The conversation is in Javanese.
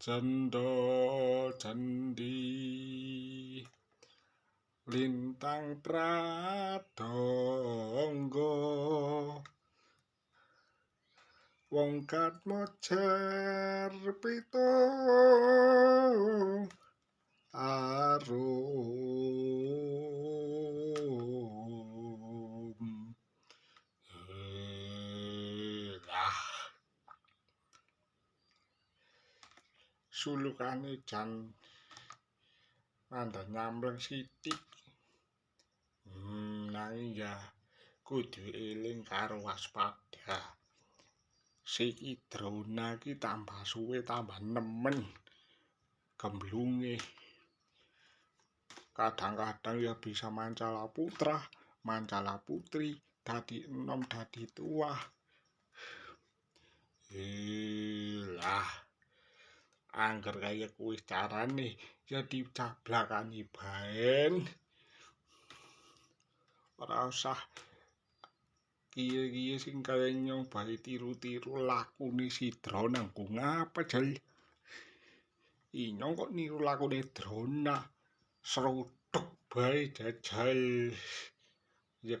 Cendha cendhi lintang pradangga wong katmocer pitung arum lah sulukane jan nandha nyampleng sithik nanging ya kudu eling karo waspada. Si drona ki tambah suwe tambah nemen gemblunge. Kadang-kadang ya bisa mancala putra, mancala putri, dadi enom, dadi tua. Lah, angger kaya kuwi carane ya dicablakani baen. Ora usah kiye-kiye sing kaya nyobahi tiru-tiru lakune si drona nggo ngapa jel. Inyong kok niru lakune drona. Sruduk bae jajal. Ya